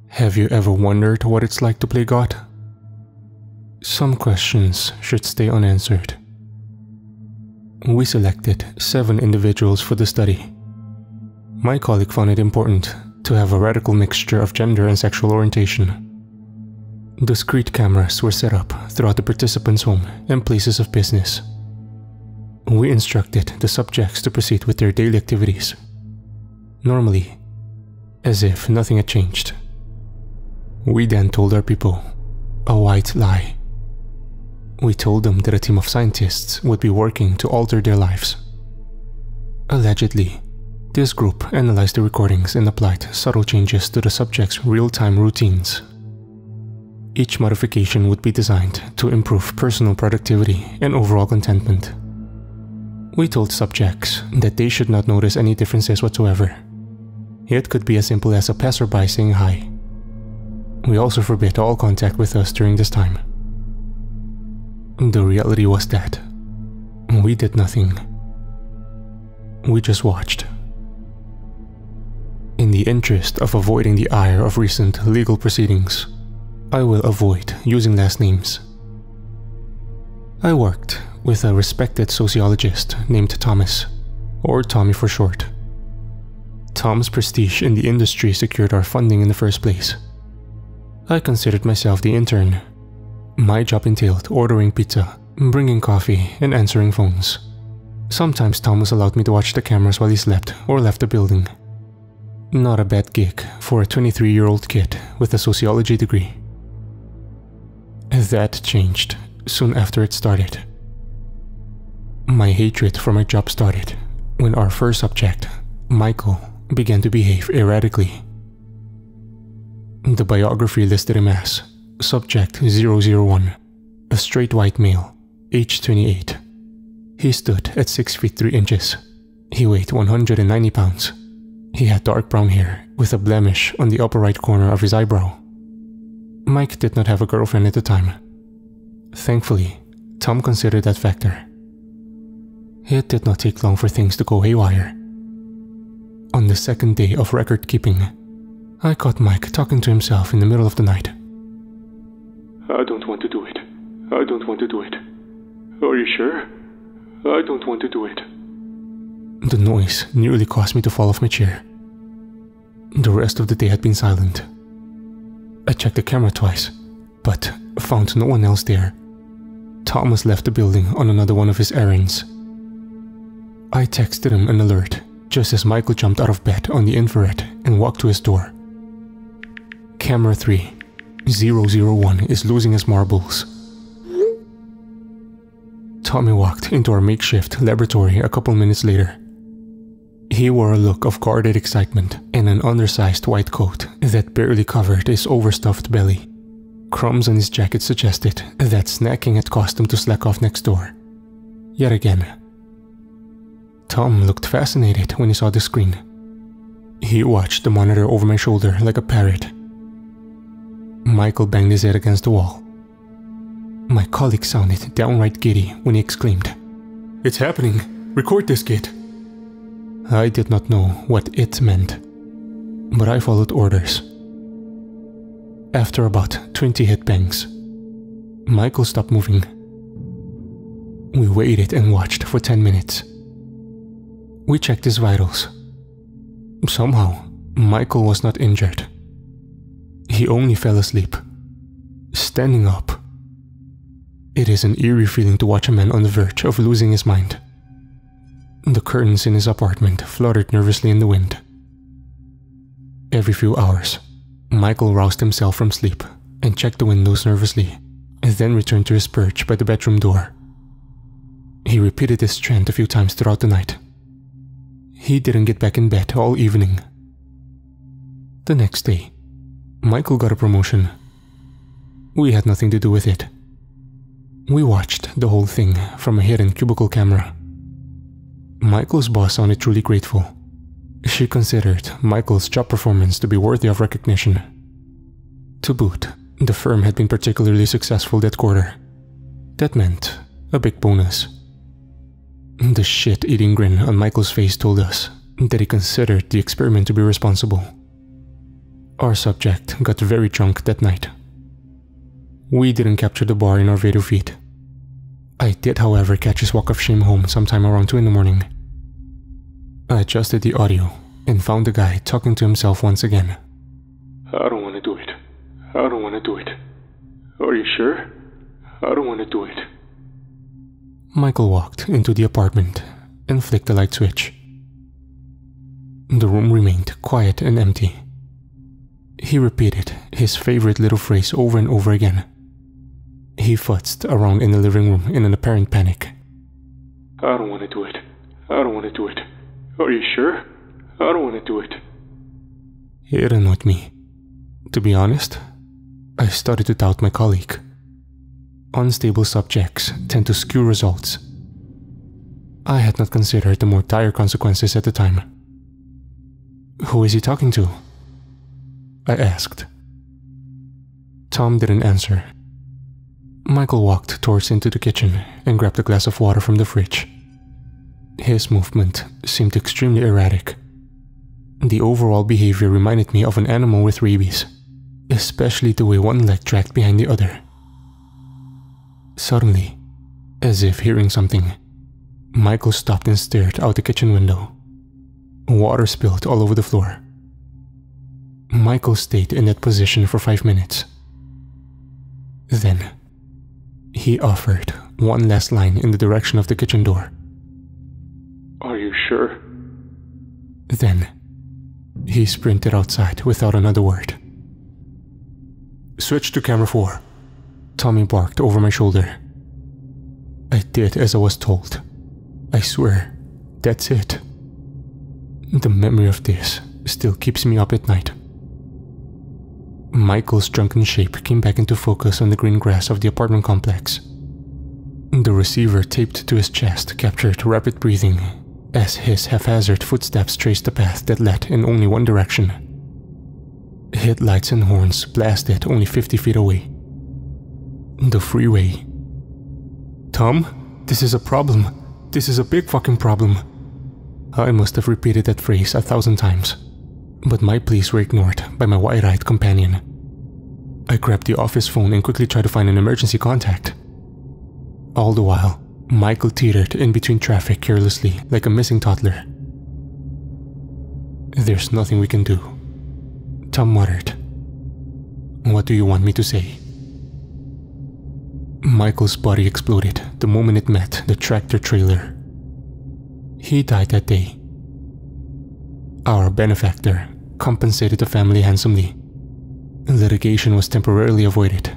Have you ever wondered what it's like to play God? Some questions should stay unanswered. We selected 7 individuals for the study. My colleague found it important to have a radical mixture of gender and sexual orientation. Discrete cameras were set up throughout the participants' home and places of business. We instructed the subjects to proceed with their daily activities, normally, as if nothing had changed. We then told our people a white lie. We told them that a team of scientists would be working to alter their lives. Allegedly, this group analyzed the recordings and applied subtle changes to the subjects' real-time routines. Each modification would be designed to improve personal productivity and overall contentment. We told subjects that they should not notice any differences whatsoever. It could be as simple as a passerby saying hi. We also forbid all contact with us during this time. The reality was that we did nothing. We just watched. In the interest of avoiding the ire of recent legal proceedings, I will avoid using last names. I worked with a respected sociologist named Thomas, or Tommy for short. Tom's prestige in the industry secured our funding in the first place. I considered myself the intern. My job entailed ordering pizza, bringing coffee, and answering phones. Sometimes Thomas allowed me to watch the cameras while he slept or left the building. Not a bad gig for a 23-year-old kid with a sociology degree. That changed soon after it started. My hatred for my job started when our first subject, Michael, began to behave erratically. The biography listed him as Subject 001, a straight white male, age 28. He stood at 6 feet 3 inches. He weighed 190 pounds. He had dark brown hair with a blemish on the upper right corner of his eyebrow. Mike did not have a girlfriend at the time. Thankfully, Tom considered that factor. It did not take long for things to go haywire. On the second day of record keeping, I caught Mike talking to himself in the middle of the night. I don't want to do it. I don't want to do it. Are you sure? I don't want to do it. The noise nearly caused me to fall off my chair. The rest of the day had been silent. I checked the camera twice, but found no one else there. Thomas left the building on another one of his errands. I texted him an alert just as Michael jumped out of bed on the infrared and walked to his door. Camera 3, 001 is losing his marbles. Tommy walked into our makeshift laboratory a couple minutes later. He wore a look of guarded excitement and an undersized white coat that barely covered his overstuffed belly. Crumbs on his jacket suggested that snacking had caused him to slack off next door. Yet again. Tom looked fascinated when he saw the screen. He watched the monitor over my shoulder like a parrot. Michael banged his head against the wall. My colleague sounded downright giddy when he exclaimed, "It's happening! Record this, kid!" I did not know what it meant, but I followed orders. After about 20 hit bangs, Michael stopped moving. We waited and watched for 10 minutes. We checked his vitals. Somehow, Michael was not injured. He only fell asleep, standing up. It is an eerie feeling to watch a man on the verge of losing his mind. The curtains in his apartment fluttered nervously in the wind. Every few hours, Michael roused himself from sleep and checked the windows nervously, and then returned to his perch by the bedroom door. He repeated this trend a few times throughout the night. He didn't get back in bed all evening. The next day, Michael got a promotion. We had nothing to do with it. We watched the whole thing from a hidden cubicle camera. Michael's boss sounded truly grateful. She considered Michael's job performance to be worthy of recognition. To boot, the firm had been particularly successful that quarter. That meant a big bonus. The shit-eating grin on Michael's face told us that he considered the experiment to be responsible. Our subject got very drunk that night. We didn't capture the bar in our video feed. I did, however, catch his walk of shame home sometime around 2 in the morning. I adjusted the audio and found the guy talking to himself once again. I don't want to do it. I don't want to do it. Are you sure? I don't want to do it. Michael walked into the apartment and flicked the light switch. The room remained quiet and empty. He repeated his favorite little phrase over and over again. He futzed around in the living room in an apparent panic. I don't want to do it. I don't want to do it. Are you sure? I don't want to do it. It annoyed me. To be honest, I started to doubt my colleague. Unstable subjects tend to skew results. I had not considered the more dire consequences at the time. Who is he talking to? I asked. Tom didn't answer. Michael walked towards into the kitchen and grabbed a glass of water from the fridge. His movement seemed extremely erratic. The overall behavior reminded me of an animal with rabies, especially the way one leg dragged behind the other. Suddenly, as if hearing something, Michael stopped and stared out the kitchen window. Water spilled all over the floor. Michael stayed in that position for 5 minutes. Then, he offered one last line in the direction of the kitchen door. Are you sure? Then, he sprinted outside without another word. Switch to camera 4. Tommy barked over my shoulder. I did as I was told. I swear, that's it. The memory of this still keeps me up at night. Michael's drunken shape came back into focus on the green grass of the apartment complex. The receiver taped to his chest captured rapid breathing as his haphazard footsteps traced the path that led in only one direction. Headlights and horns blasted only 50 feet away. The freeway. Tom, this is a problem. This is a big fucking problem. I must have repeated that phrase 1,000 times, but my pleas were ignored by my wide-eyed companion. I grabbed the office phone and quickly tried to find an emergency contact. All the while, Michael teetered in between traffic carelessly like a missing toddler. There's nothing we can do, Tom muttered. What do you want me to say? Michael's body exploded the moment it met the tractor trailer. He died that day. Our benefactor compensated the family handsomely. Litigation was temporarily avoided.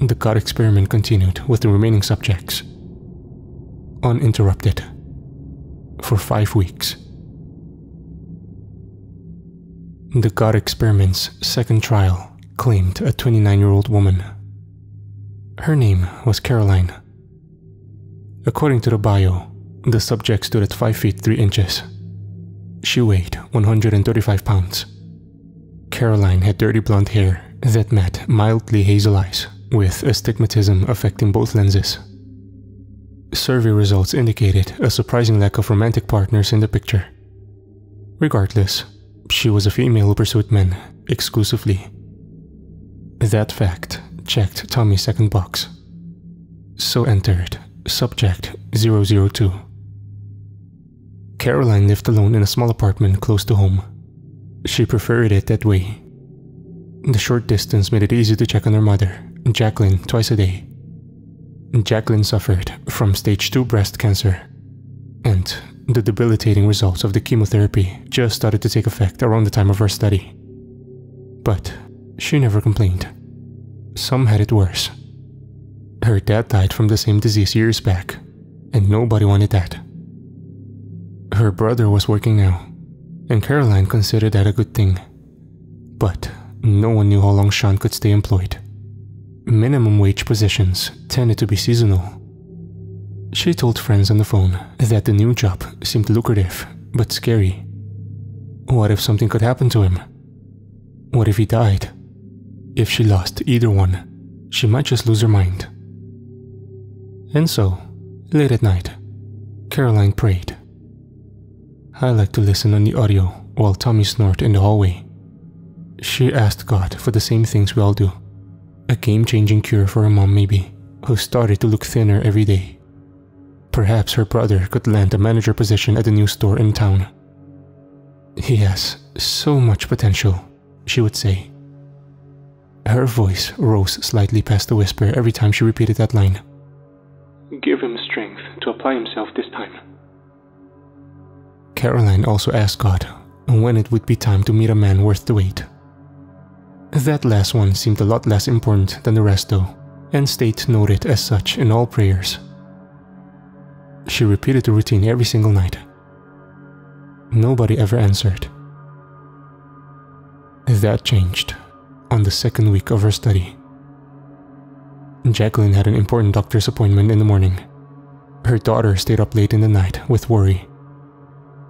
The God experiment continued with the remaining subjects, uninterrupted, for 5 weeks. The God experiment's second trial claimed a 29-year-old woman. Her name was Caroline. According to the bio, the subject stood at 5 feet 3 inches. She weighed 135 pounds. Caroline had dirty blonde hair that met mildly hazel eyes, with astigmatism affecting both lenses. Survey results indicated a surprising lack of romantic partners in the picture. Regardless, she was a female who pursued men exclusively. That fact checked Tommy's second box. So entered subject 002. Caroline lived alone in a small apartment close to home. She preferred it that way. The short distance made it easy to check on her mother, Jacqueline, twice a day. Jacqueline suffered from stage 2 breast cancer, and the debilitating results of the chemotherapy just started to take effect around the time of her study. But she never complained. Some had it worse. Her dad died from the same disease years back, and nobody wanted that. Her brother was working now, and Caroline considered that a good thing. But no one knew how long Sean could stay employed. Minimum wage positions tended to be seasonal. She told friends on the phone that the new job seemed lucrative, but scary. What if something could happen to him? What if he died? If she lost either one, she might just lose her mind. And so, late at night, Caroline prayed. I like to listen on the audio while Tommy snored in the hallway. She asked God for the same things we all do. A game-changing cure for her mom maybe, who started to look thinner every day. Perhaps her brother could land a manager position at a new store in town. He has so much potential, she would say. Her voice rose slightly past a whisper every time she repeated that line. Give him strength to apply himself this time. Caroline also asked God when it would be time to meet a man worth the wait. That last one seemed a lot less important than the rest though, and stayed noted as such in all prayers. She repeated the routine every single night. Nobody ever answered. That changed on the second week of her study. Jacqueline had an important doctor's appointment in the morning. Her daughter stayed up late in the night with worry.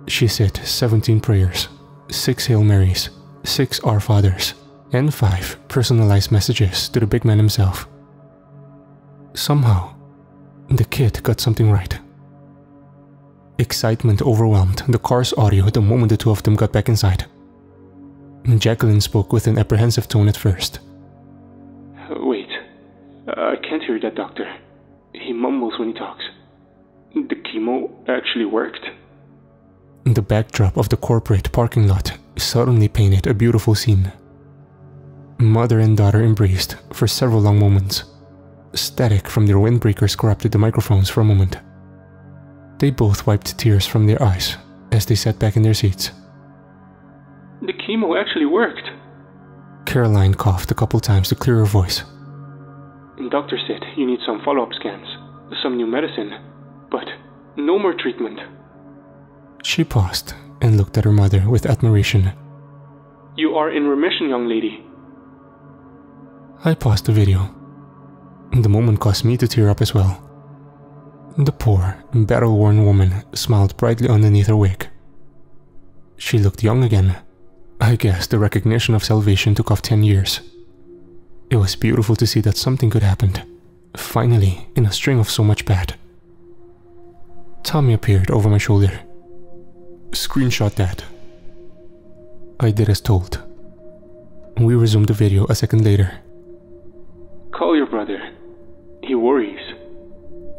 She said 17 prayers, 6 Hail Marys, 6 Our Fathers, and 5 personalized messages to the big man himself. Somehow, the kid got something right. Excitement overwhelmed the car's audio the moment the two of them got back inside. Jacqueline spoke with an apprehensive tone at first. Wait, I can't hear that doctor. He mumbles when he talks. The chemo actually worked? The backdrop of the corporate parking lot suddenly painted a beautiful scene. Mother and daughter embraced for several long moments. Static from their windbreakers corrupted the microphones for a moment. They both wiped tears from their eyes as they sat back in their seats. The chemo actually worked. Caroline coughed a couple times to clear her voice. The doctor said you need some follow-up scans, some new medicine, but no more treatment. She paused and looked at her mother with admiration. You are in remission, young lady. I paused the video. The moment caused me to tear up as well. The poor, battle-worn woman smiled brightly underneath her wig. She looked young again. I guess the recognition of salvation took off 10 years. It was beautiful to see that something good happened, finally in a string of so much bad. Tommy appeared over my shoulder. Screenshot that. I did as told. We resumed the video a second later. Call your brother. He worries.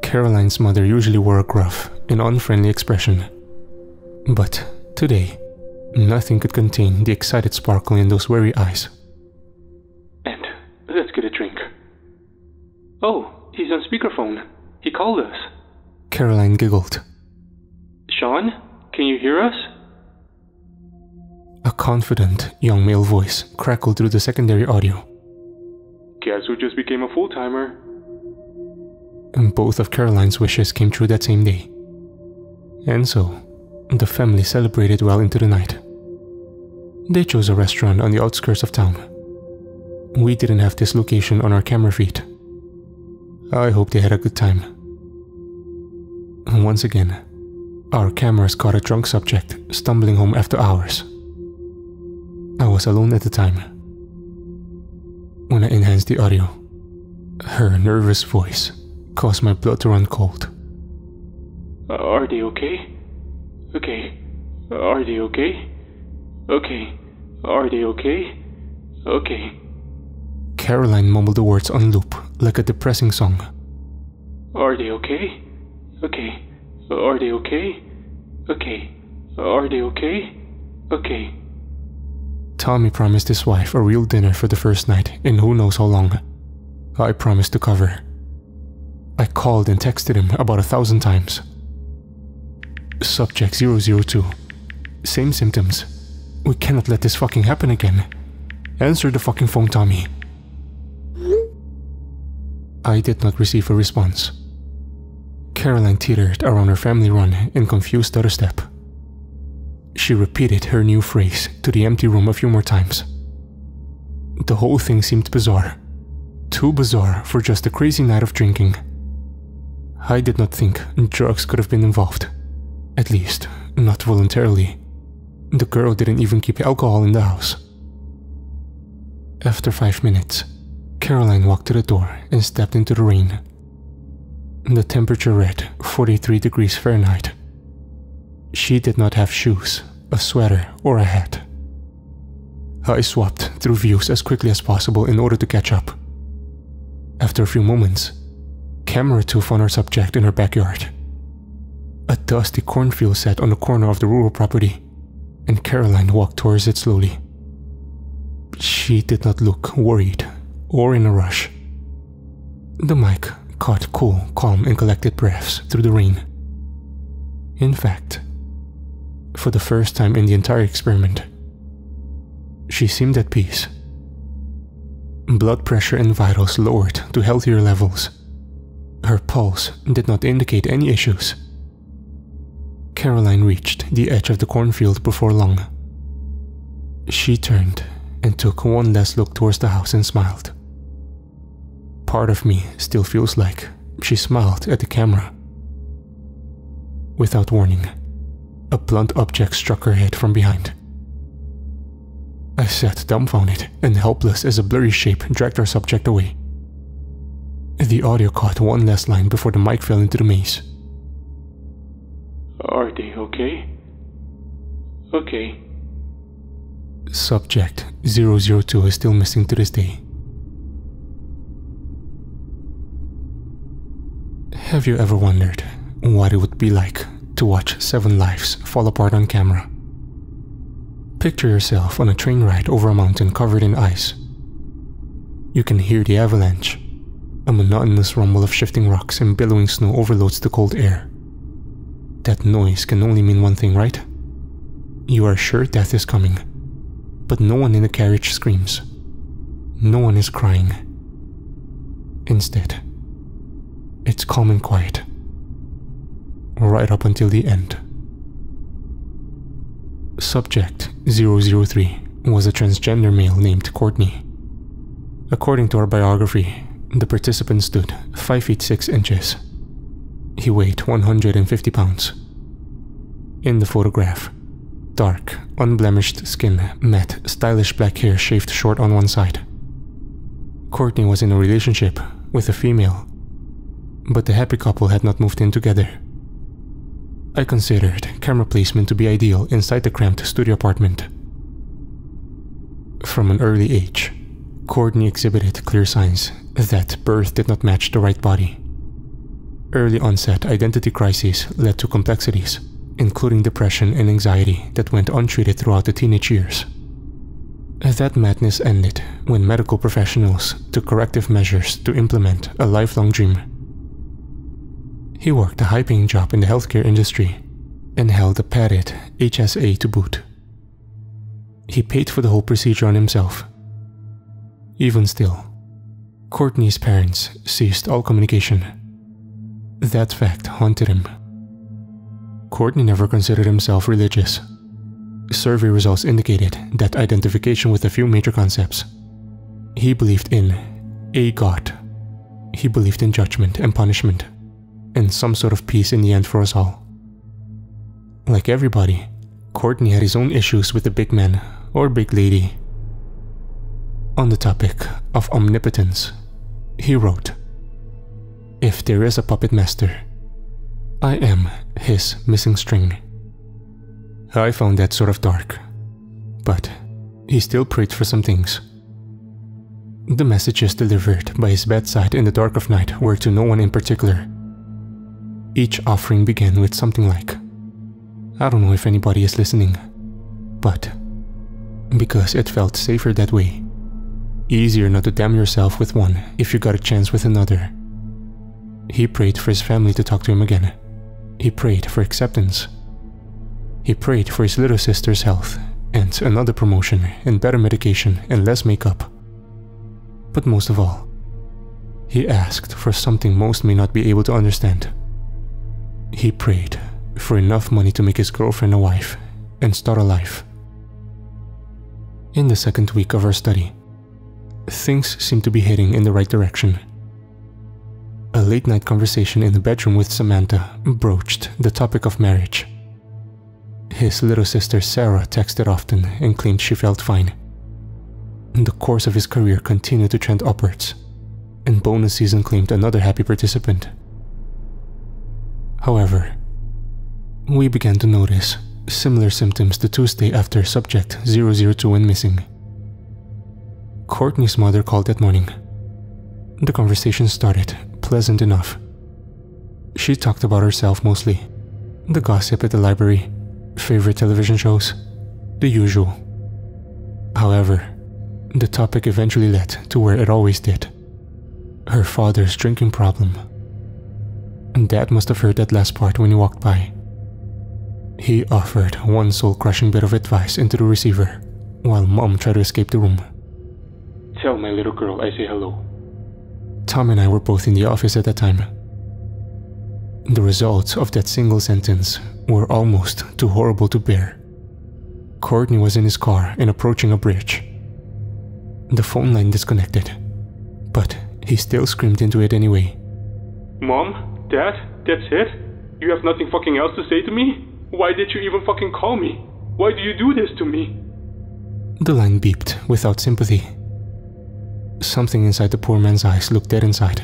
Caroline's mother usually wore a gruff and unfriendly expression. But today, nothing could contain the excited sparkle in those weary eyes. And let's get a drink. Oh, he's on speakerphone. He called us. Caroline giggled. Sean, can you hear us? A confident young male voice crackled through the secondary audio. Guess who just became a full-timer? And both of Caroline's wishes came true that same day. And so, the family celebrated well into the night. They chose a restaurant on the outskirts of town. We didn't have this location on our camera feed. I hope they had a good time. Once again, our cameras caught a drunk subject stumbling home after hours. I was alone at the time. When I enhanced the audio, her nervous voice caused my blood to run cold. Are they okay? Okay. Are they okay? Okay. Are they okay? Okay. Caroline mumbled the words on loop like a depressing song. Are they okay? Okay. Are they okay? Okay. Are they okay? Okay. Tommy promised his wife a real dinner for the first night in who knows how long. I promised to cover. I called and texted him about 1,000 times. Subject 002. Same symptoms. We cannot let this fucking happen again. Answer the fucking phone, Tommy. I did not receive a response. Caroline teetered around her family run in confused stutter step. She repeated her new phrase to the empty room a few more times. The whole thing seemed bizarre. Too bizarre for just a crazy night of drinking. I did not think drugs could have been involved. At least, not voluntarily. The girl didn't even keep alcohol in the house. After 5 minutes, Caroline walked to the door and stepped into the rain. The temperature read 43 degrees Fahrenheit. She did not have shoes, a sweater, or a hat. I swapped through views as quickly as possible in order to catch up. After a few moments, camera 2 found our subject in her backyard. A dusty cornfield sat on the corner of the rural property, and Caroline walked towards it slowly. She did not look worried or in a rush. The mic caught cool, calm, and collected breaths through the rain. In fact, for the first time in the entire experiment, she seemed at peace. Blood pressure and vitals lowered to healthier levels. Her pulse did not indicate any issues. Caroline reached the edge of the cornfield before long. She turned and took one last look towards the house and smiled. Part of me still feels like she smiled at the camera. Without warning, a blunt object struck her head from behind. I sat dumbfounded and helpless as a blurry shape dragged our subject away. The audio caught one last line before the mic fell into the maze. Are they okay? Okay. Subject 002 is still missing to this day. Have you ever wondered what it would be like to watch 7 lives fall apart on camera? Picture yourself on a train ride over a mountain covered in ice. You can hear the avalanche. A monotonous rumble of shifting rocks and billowing snow overloads the cold air. That noise can only mean one thing, right? You are sure death is coming, but no one in the carriage screams. No one is crying. Instead, it's calm and quiet, right up until the end. Subject 003 was a transgender male named Courtney. According to our biography, the participant stood 5 feet 6 inches. He weighed 150 pounds. In the photograph, dark, unblemished skin met stylish black hair shaved short on one side. Courtney was in a relationship with a female, but the happy couple had not moved in together. I considered camera placement to be ideal inside the cramped studio apartment. From an early age, Courtney exhibited clear signs that birth did not match the right body. Early onset identity crises led to complexities, including depression and anxiety that went untreated throughout the teenage years. That madness ended when medical professionals took corrective measures to implement a lifelong dream. He worked a high-paying job in the healthcare industry and held a padded HSA to boot. He paid for the whole procedure on himself. Even still, Courtney's parents ceased all communication. That fact haunted him. Courtney never considered himself religious. Survey results indicated that identification with a few major concepts. He believed in a God. He believed in judgment and punishment, and some sort of peace in the end for us all. Like everybody, Courtney had his own issues with the big man or big lady. On the topic of omnipotence, he wrote, "If there is a puppet master, I am his missing string." I found that sort of dark, but he still prayed for some things. The messages delivered by his bedside in the dark of night were to no one in particular. Each offering began with something like, "I don't know if anybody is listening," but because it felt safer that way. Easier not to damn yourself with one if you got a chance with another. He prayed for his family to talk to him again. He prayed for acceptance. He prayed for his little sister's health and another promotion and better medication and less makeup. But most of all, he asked for something most may not be able to understand. He prayed for enough money to make his girlfriend a wife and start a life. In the second week of our study, things seemed to be heading in the right direction. A late-night conversation in the bedroom with Samantha broached the topic of marriage. His little sister Sarah texted often and claimed she felt fine. The course of his career continued to trend upwards, and bonus season claimed another happy participant. However, we began to notice similar symptoms the Tuesday after subject 002 went missing, Courtney's mother called that morning. The conversation started pleasant enough. She talked about herself mostly, the gossip at the library, favorite television shows, the usual. However, the topic eventually led to where it always did. Her father's drinking problem. And Dad must have heard that last part when he walked by. He offered one soul-crushing bit of advice into the receiver, while Mom tried to escape the room. Tell my little girl I say hello. Tom and I were both in the office at that time. The results of that single sentence were almost too horrible to bear. Courtney was in his car and approaching a bridge. The phone line disconnected, but he still screamed into it anyway. Mom? Dad? That's it? You have nothing fucking else to say to me? Why did you even fucking call me? Why do you do this to me? The line beeped without sympathy. Something inside the poor man's eyes looked dead inside.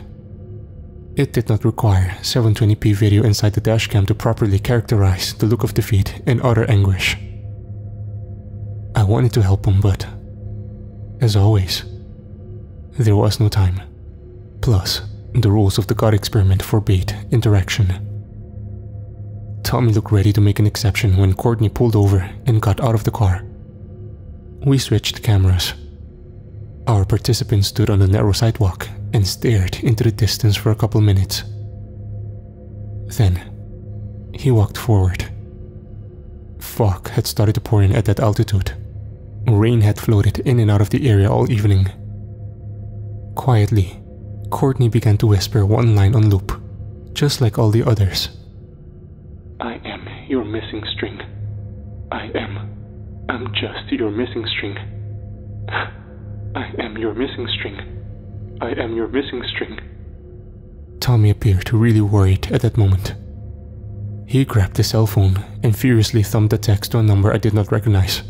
It did not require 720p video inside the dashcam to properly characterize the look of defeat and utter anguish. I wanted to help him, but, as always, there was no time. Plus, the rules of the God experiment forbade interaction. Tommy looked ready to make an exception when Courtney pulled over and got out of the car. We switched cameras. Our participant stood on the narrow sidewalk and stared into the distance for a couple minutes. Then, he walked forward. Fog had started to pour in at that altitude. Rain had floated in and out of the area all evening. Quietly, Courtney began to whisper one line on loop, just like all the others. I am your missing string. I'm just your missing string. I am your missing string. I am your missing string. Tommy appeared really worried at that moment. He grabbed his cell phone and furiously thumbed the text to a number I did not recognize.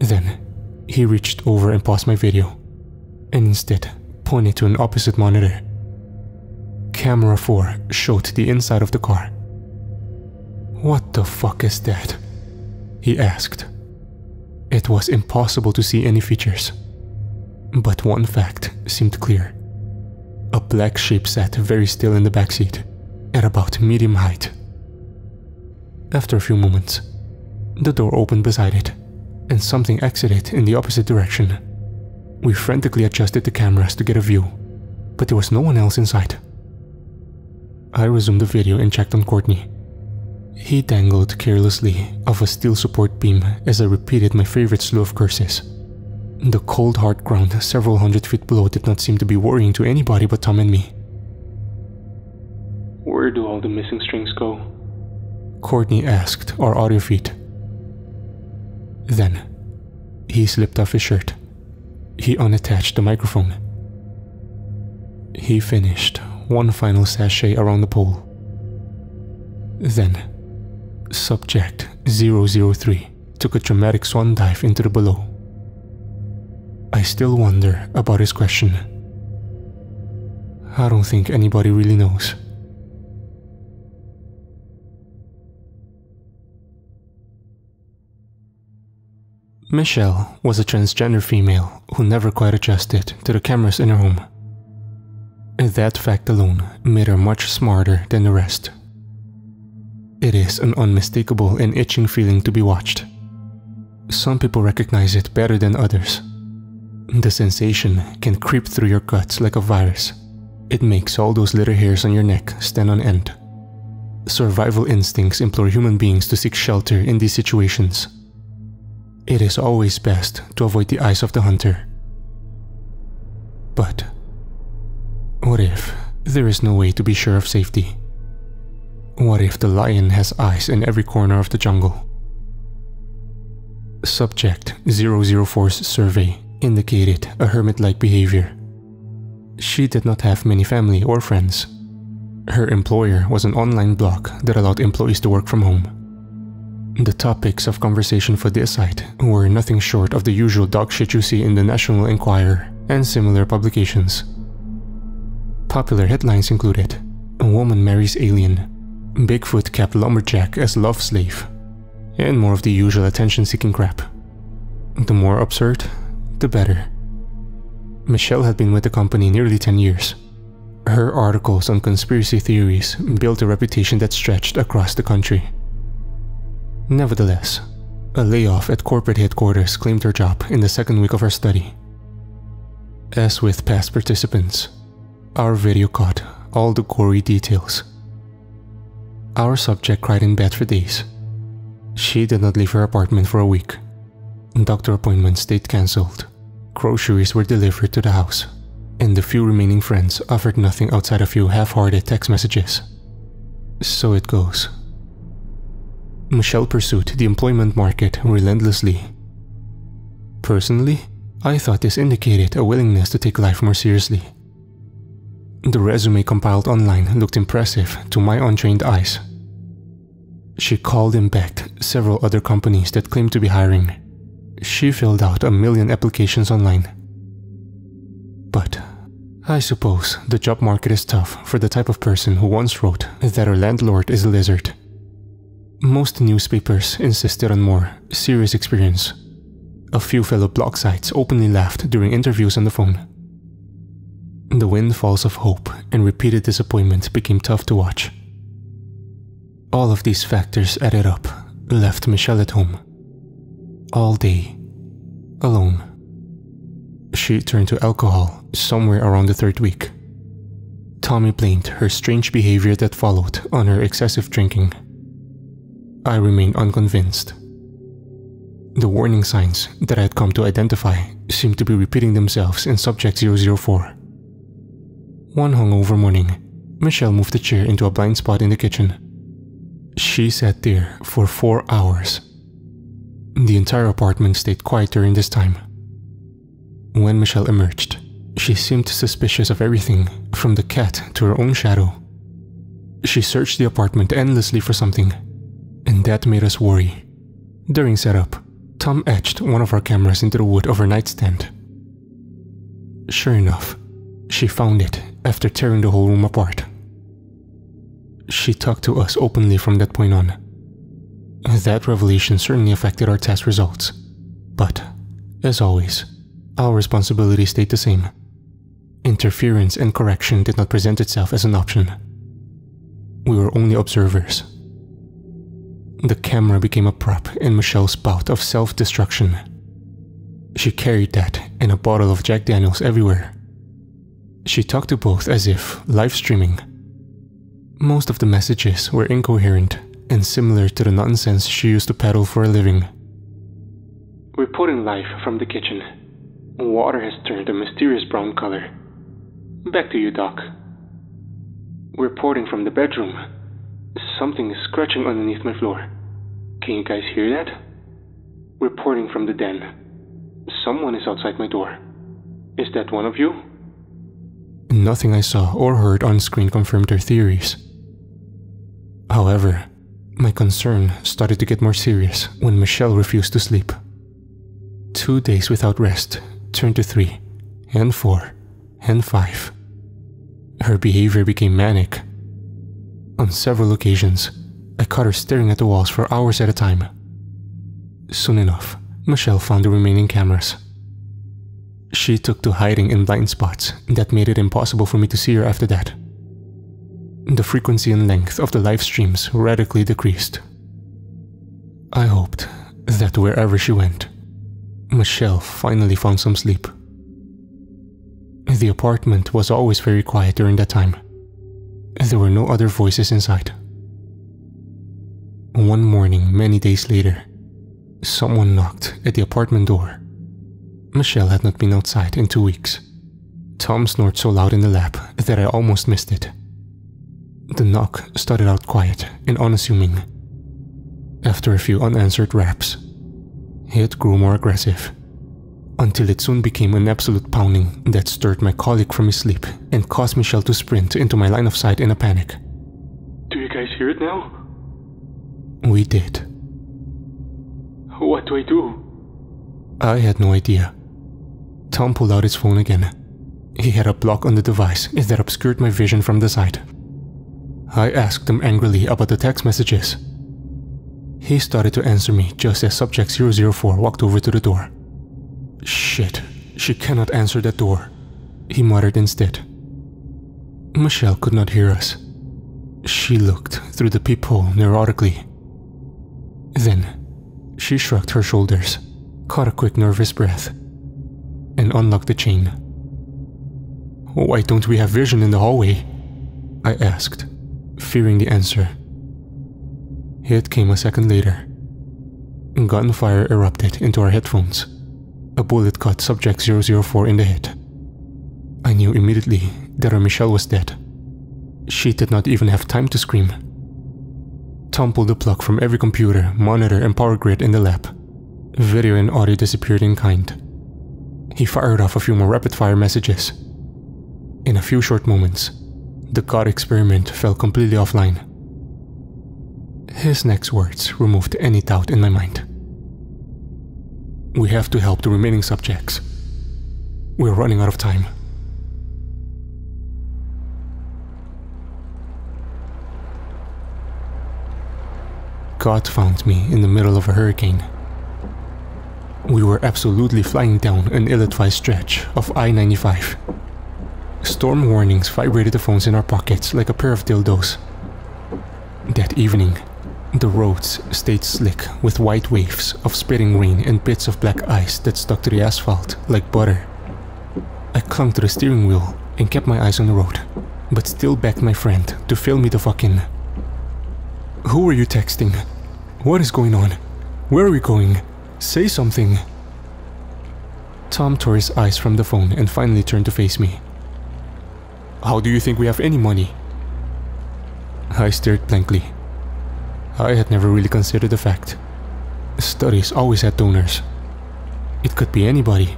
Then, he reached over and paused my video, and instead pointed to an opposite monitor. Camera 4 showed the inside of the car. "What the fuck is that?" he asked. It was impossible to see any features. But one fact seemed clear. A black shape sat very still in the backseat, at about medium height. After a few moments, the door opened beside it, and something exited in the opposite direction. We frantically adjusted the cameras to get a view, but there was no one else inside. I resumed the video and checked on Courtney. He dangled carelessly off a steel support beam as I repeated my favorite slew of curses. The cold hard ground several hundred feet below did not seem to be worrying to anybody but Tom and me. Where do all the missing strings go? Courtney asked our audio feed. Then, he slipped off his shirt. He unattached the microphone. He finished one final sachet around the pole. Then, Subject 003 took a dramatic swan dive into the below. I still wonder about his question. I don't think anybody really knows. Michelle was a transgender female who never quite adjusted to the cameras in her home. That fact alone made her much smarter than the rest. It is an unmistakable and itching feeling to be watched. Some people recognize it better than others. The sensation can creep through your guts like a virus. It makes all those little hairs on your neck stand on end. Survival instincts implore human beings to seek shelter in these situations. It is always best to avoid the eyes of the hunter. But what if there is no way to be sure of safety? What if the lion has eyes in every corner of the jungle? Subject 004's survey indicated a hermit-like behavior. She did not have many family or friends. Her employer was an online blog that allowed employees to work from home. The topics of conversation for this site were nothing short of the usual dog shit you see in the National Enquirer and similar publications. Popular headlines included: "A woman marries alien," "Bigfoot kept lumberjack as love slave," and more of the usual attention-seeking crap. The more absurd, the better. Michelle had been with the company nearly 10 years. Her articles on conspiracy theories built a reputation that stretched across the country. Nevertheless, a layoff at corporate headquarters claimed her job in the second week of her study. As with past participants, our video caught all the gory details. Our subject cried in bed for days. She did not leave her apartment for a week. Doctor appointments stayed cancelled. Groceries were delivered to the house, and the few remaining friends offered nothing outside a few half-hearted text messages. So it goes. Michelle pursued the employment market relentlessly. Personally, I thought this indicated a willingness to take life more seriously. The resume compiled online looked impressive to my untrained eyes. She called and begged several other companies that claimed to be hiring. She filled out 1 million applications online. But I suppose the job market is tough for the type of person who once wrote that her landlord is a lizard. Most newspapers insisted on more serious experience. A few fellow blog sites openly laughed during interviews on the phone. The windfalls of hope and repeated disappointment became tough to watch. All of these factors added up left Michelle at home. All day, alone. She turned to alcohol somewhere around the 3rd week. Tommy blamed her strange behavior that followed on her excessive drinking. I remained unconvinced. The warning signs that I had come to identify seemed to be repeating themselves in Subject 004. One hungover morning, Michelle moved the chair into a blind spot in the kitchen. She sat there for 4 hours. The entire apartment stayed quiet during this time. When Michelle emerged, she seemed suspicious of everything, from the cat to her own shadow. She searched the apartment endlessly for something, and that made us worry. During setup, Tom etched one of our cameras into the wood of her nightstand. Sure enough, she found it after tearing the whole room apart. She talked to us openly from that point on. That revelation certainly affected our test results, but, as always, our responsibility stayed the same. Interference and correction did not present itself as an option. We were only observers. The camera became a prop in Michelle's bout of self-destruction. She carried that and a bottle of Jack Daniels everywhere. She talked to both as if live streaming. Most of the messages were incoherent and similar to the nonsense she used to peddle for a living. Reporting live from the kitchen. Water has turned a mysterious brown color. Back to you, Doc. Reporting from the bedroom. Something is scratching underneath my floor. Can you guys hear that? Reporting from the den. Someone is outside my door. Is that one of you? Nothing I saw or heard on screen confirmed her theories. However, my concern started to get more serious when Michelle refused to sleep. 2 days without rest turned to 3, and 4, and 5. Her behavior became manic. On several occasions, I caught her staring at the walls for hours at a time. Soon enough, Michelle found the remaining cameras. She took to hiding in blind spots that made it impossible for me to see her after that. The frequency and length of the live streams radically decreased. I hoped that wherever she went, Michelle finally found some sleep. The apartment was always very quiet during that time. There were no other voices inside. One morning, many days later, someone knocked at the apartment door. Michelle had not been outside in 2 weeks. Tom snored so loud in the lab that I almost missed it. The knock started out quiet and unassuming. After a few unanswered raps, it grew more aggressive, until it soon became an absolute pounding that stirred my colleague from his sleep and caused Michelle to sprint into my line of sight in a panic. Do you guys hear it now? We did. What do I do? I had no idea. Tom pulled out his phone again. He had a block on the device that obscured my vision from the side. I asked him angrily about the text messages. He started to answer me just as Subject 004 walked over to the door. Shit, she cannot answer that door. he muttered instead. Michelle could not hear us. She looked through the peephole neurotically. Then, she shrugged her shoulders, caught a quick nervous breath, and unlocked the chain. "Why don't we have vision in the hallway?" I asked, fearing the answer. It came a second later. Gunfire erupted into our headphones. A bullet cut Subject 004 in the head. I knew immediately that our Michelle was dead. She did not even have time to scream. Tom pulled the plug from every computer, monitor, and power grid in the lab. Video and audio disappeared in kind. He fired off a few more rapid-fire messages. In a few short moments, the God experiment fell completely offline. His next words removed any doubt in my mind. "We have to help the remaining subjects. We're running out of time." God found me in the middle of a hurricane. We were absolutely flying down an ill-advised stretch of I-95. Storm warnings vibrated the phones in our pockets like a pair of dildos. That evening, the roads stayed slick with white waves of spitting rain and bits of black ice that stuck to the asphalt like butter. I clung to the steering wheel and kept my eyes on the road, but still begged my friend to fill me the fuck in. "Who are you texting? What is going on? Where are we going? Say something." Tom tore his eyes from the phone and finally turned to face me. "How do you think we have any money?" I stared blankly. I had never really considered the fact. Studies always had donors. It could be anybody.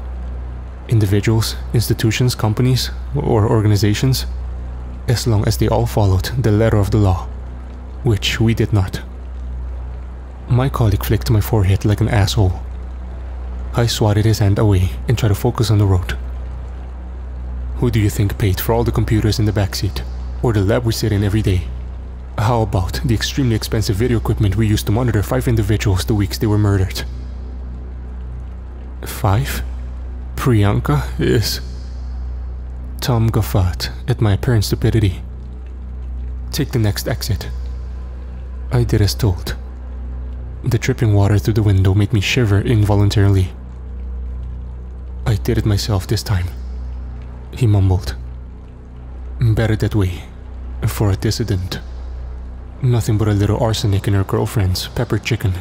Individuals, institutions, companies, or organizations, as long as they all followed the letter of the law, which we did not. My colleague flicked my forehead like an asshole. I swatted his hand away and tried to focus on the road. "Who do you think paid for all the computers in the backseat, or the lab we sit in every day? How about the extremely expensive video equipment we used to monitor 5 individuals the weeks they were murdered?" 5? Priyanka is... Tom guffawed at my apparent stupidity. "Take the next exit." I did as told. The dripping water through the window made me shiver involuntarily. "I did it myself this time," he mumbled. "Better that way, for a dissident. Nothing but a little arsenic in her girlfriend's pepper chicken."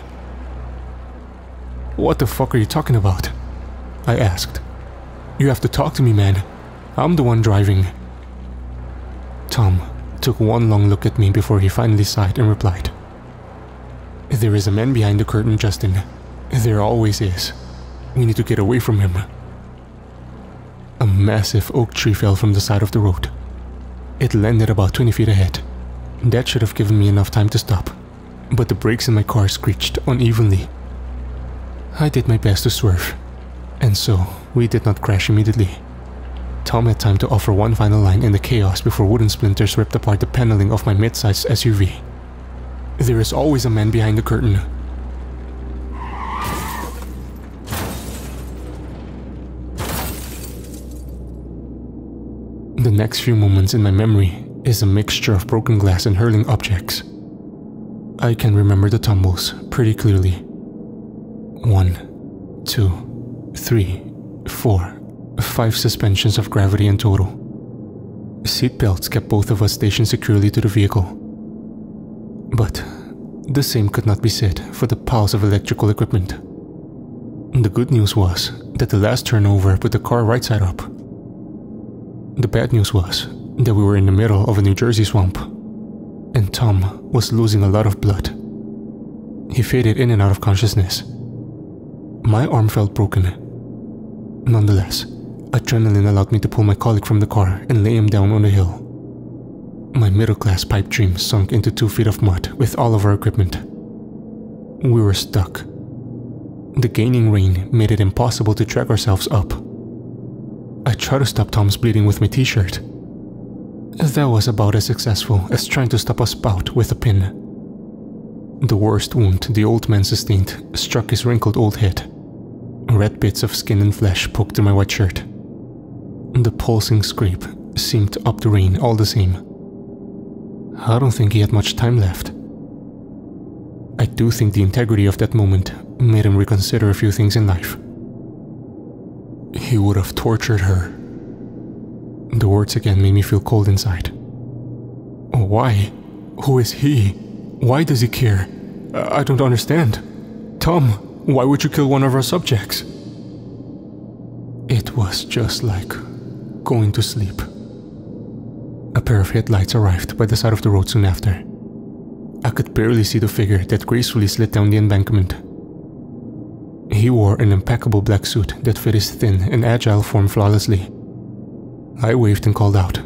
"What the fuck are you talking about?" I asked. "You have to talk to me, man. I'm the one driving." Tom took one long look at me before he finally sighed and replied. "There is a man behind the curtain, Justin. There always is. We need to get away from him." A massive oak tree fell from the side of the road. It landed about 20 feet ahead. That should have given me enough time to stop, but the brakes in my car screeched unevenly. I did my best to swerve, and so we did not crash immediately. Tom had time to offer one final line in the chaos before wooden splinters ripped apart the paneling of my mid-sized SUV. "There is always a man behind the curtain." The next few moments in my memory is a mixture of broken glass and hurling objects. I can remember the tumbles pretty clearly. 1, 2, 3, 4, 5 suspensions of gravity in total. Seat belts kept both of us stationed securely to the vehicle. But the same could not be said for the piles of electrical equipment. The good news was that the last turnover put the car right side up. The bad news was that we were in the middle of a New Jersey swamp, and Tom was losing a lot of blood. He faded in and out of consciousness. My arm felt broken. Nonetheless, adrenaline allowed me to pull my colleague from the car and lay him down on the hill. My middle-class pipe dream sunk into 2 feet of mud with all of our equipment. We were stuck. The gaining rain made it impossible to drag ourselves up. I tried to stop Tom's bleeding with my t-shirt. That was about as successful as trying to stop a spout with a pin. The worst wound the old man sustained struck his wrinkled old head. Red bits of skin and flesh poked through my white shirt. The pulsing scrape seemed to up the rain all the same. I don't think he had much time left. I do think the integrity of that moment made him reconsider a few things in life. He would have tortured her. The words again made me feel cold inside. Why? Who is he? Why does he care? I don't understand. Tom, why would you kill one of our subjects? It was just like going to sleep. A pair of headlights arrived by the side of the road soon after. I could barely see the figure that gracefully slid down the embankment. He wore an impeccable black suit that fit his thin and agile form flawlessly. I waved and called out,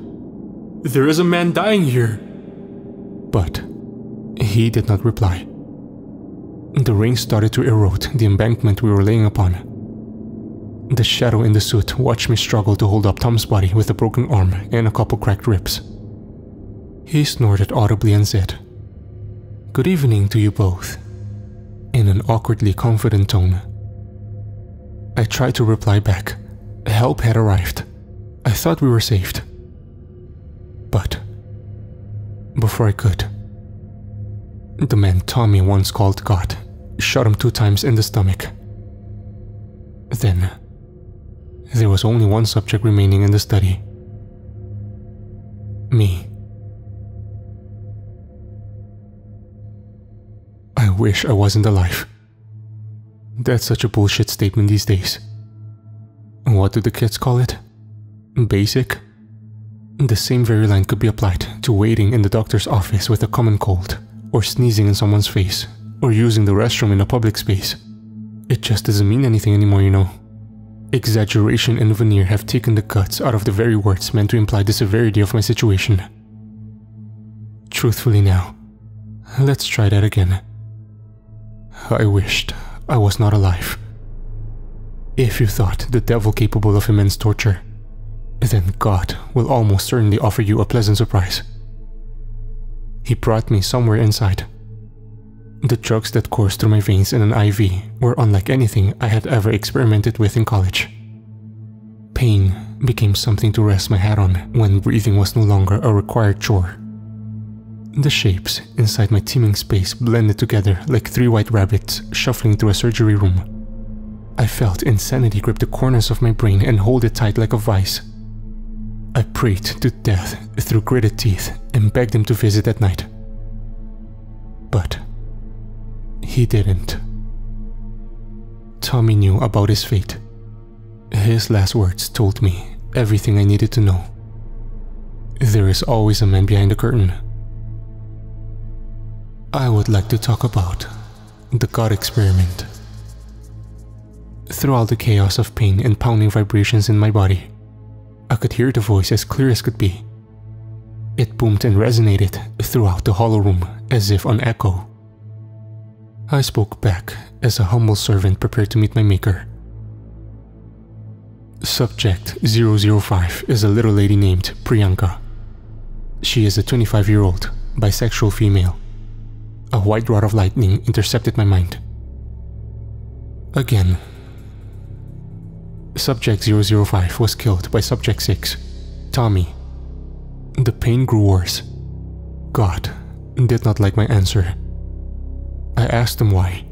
"There is a man dying here!" But he did not reply. The rain started to erode the embankment we were laying upon. The shadow in the suit watched me struggle to hold up Tom's body with a broken arm and a couple cracked ribs. He snorted audibly and said, "Good evening to you both," in an awkwardly confident tone. I tried to reply back. Help had arrived. I thought we were saved. But before I could, the man Tommy once called God shot him 2 times in the stomach. Then there was only one subject remaining in the study. Me. I wish I wasn't alive. That's such a bullshit statement these days. What do the kids call it? Basic? The same very line could be applied to waiting in the doctor's office with a common cold, or sneezing in someone's face, or using the restroom in a public space. It just doesn't mean anything anymore, you know. Exaggeration and veneer have taken the guts out of the very words meant to imply the severity of my situation. Truthfully now, let's try that again. I wished I was not alive. If you thought the devil capable of immense torture, then God will almost certainly offer you a pleasant surprise. He brought me somewhere inside. The drugs that coursed through my veins in an IV were unlike anything I had ever experimented with in college. Pain became something to rest my head on when breathing was no longer a required chore. The shapes inside my teeming space blended together like 3 white rabbits shuffling through a surgery room. I felt insanity grip the corners of my brain and hold it tight like a vice. I prayed to death through gritted teeth and begged him to visit at night. But he didn't. Tommy knew about his fate. His last words told me everything I needed to know. There is always a man behind the curtain. I would like to talk about the God experiment. Throughout the chaos of pain and pounding vibrations in my body, I could hear the voice as clear as could be. It boomed and resonated throughout the hollow room as if on echo. I spoke back as a humble servant prepared to meet my maker. Subject 005 is a little lady named Priyanka. She is a 25-year-old, bisexual female. A white rod of lightning intercepted my mind. Again. Subject 005 was killed by Subject 6, Tommy. The pain grew worse. God did not like my answer. I asked him why.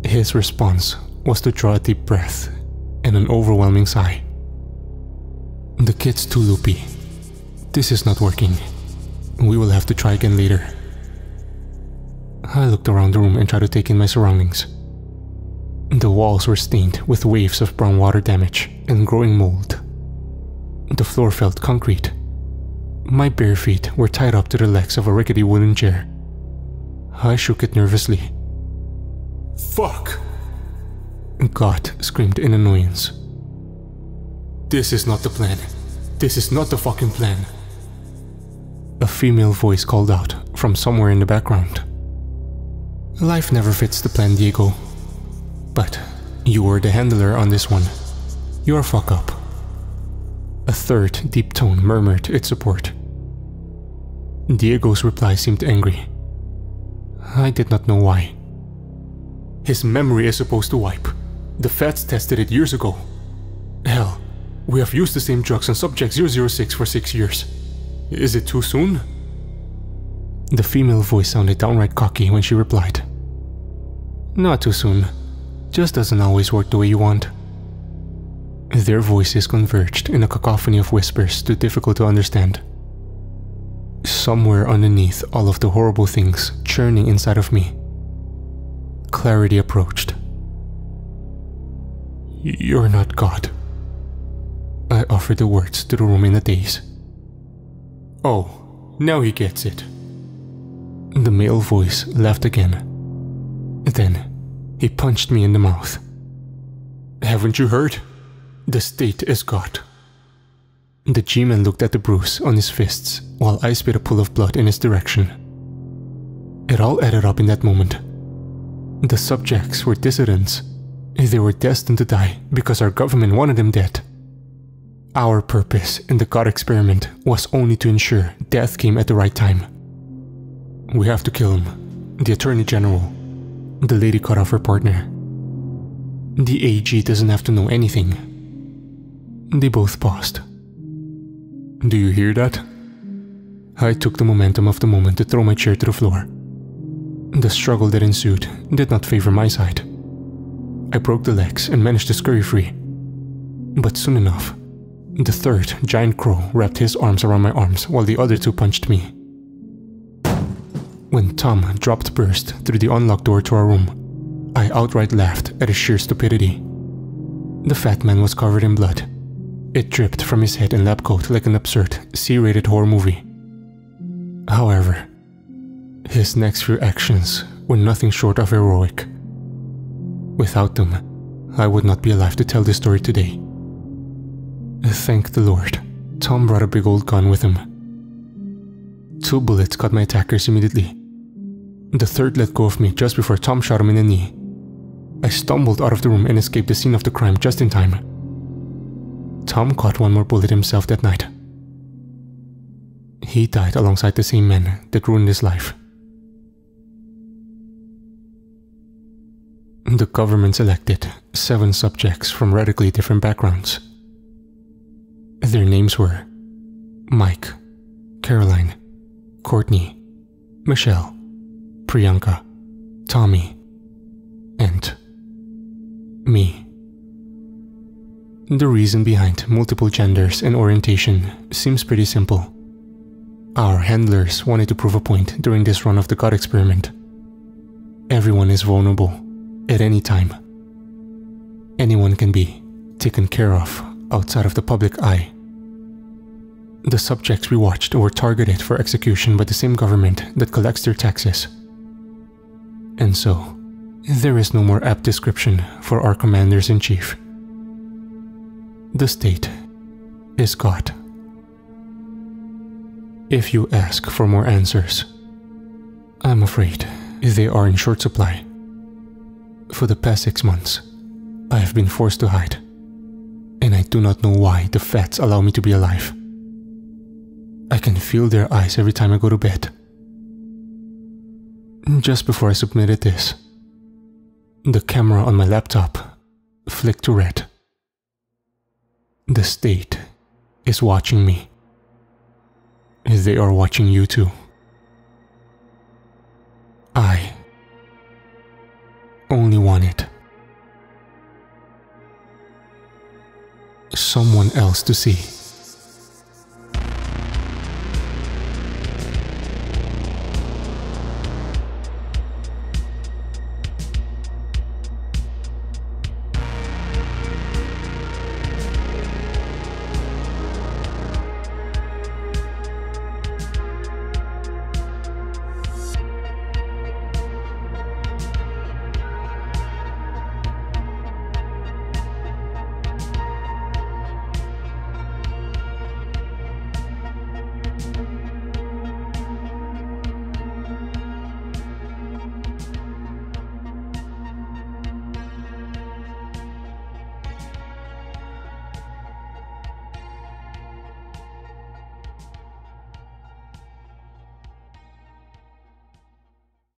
His response was to draw a deep breath and an overwhelming sigh. The kid's too loopy. This is not working. We will have to try again later. I looked around the room and tried to take in my surroundings. The walls were stained with waves of brown water damage and growing mold. The floor felt concrete. My bare feet were tied up to the legs of a rickety wooden chair. I shook it nervously. "Fuck!" God screamed in annoyance. "This is not the plan. This is not the fucking plan." A female voice called out from somewhere in the background. "Life never fits the plan, Diego. But you were the handler on this one. You're a fuck up." A third deep tone murmured its support. Diego's reply seemed angry. I did not know why. "His memory is supposed to wipe. The feds tested it years ago. Hell, We have used the same drugs on Subject 006 for 6 years. Is it too soon? The female voice sounded downright cocky when she replied. Not too soon. Just doesn't always work the way you want. Their voices converged in a cacophony of whispers too difficult to understand. Somewhere underneath all of the horrible things churning inside of me, clarity approached. You're not God. I offered the words to the room in a daze. Oh, now he gets it. The male voice laughed again. Then, he punched me in the mouth. Haven't you heard? The state is God. The G-man looked at the bruise on his fists while I spit a pool of blood in his direction. It all added up in that moment. The subjects were dissidents. They were destined to die because our government wanted them dead. Our purpose in the God experiment was only to ensure death came at the right time. We have to kill him. The Attorney General. The lady cut off her partner. The AG doesn't have to know anything. They both paused. Do you hear that? I took the momentum of the moment to throw my chair to the floor. The struggle that ensued did not favor my side. I broke the legs and managed to scurry free. But soon enough, the third giant crow wrapped his arms around my arms while the other two punched me. When Tom dropped burst through the unlocked door to our room, I outright laughed at his sheer stupidity. The fat man was covered in blood. It dripped from his head and lab coat like an absurd C-rated horror movie. However, his next few actions were nothing short of heroic. Without them, I would not be alive to tell this story today. Thank the Lord, Tom brought a big old gun with him. 2 bullets cut my attackers immediately. The third let go of me just before Tom shot him in the knee. I stumbled out of the room and escaped the scene of the crime just in time. Tom caught one more bullet himself that night. He died alongside the same man that ruined his life. The government selected 7 subjects from radically different backgrounds. Their names were Mike, Caroline, Courtney, Michelle, Priyanka, Tommy, and me. The reason behind multiple genders and orientation seems pretty simple. Our handlers wanted to prove a point during this run of the God experiment. Everyone is vulnerable at any time. Anyone can be taken care of outside of the public eye. The subjects we watched were targeted for execution by the same government that collects their taxes. And so, there is no more apt description for our commanders-in-chief. The state is God. If you ask for more answers, I'm afraid they are in short supply. For the past 6 months, I have been forced to hide, and I do not know why the fats allow me to be alive. I can feel their eyes every time I go to bed. Just before I submitted this, the camera on my laptop flicked to red. The state is watching me. They are watching you too. I only wanted someone else to see.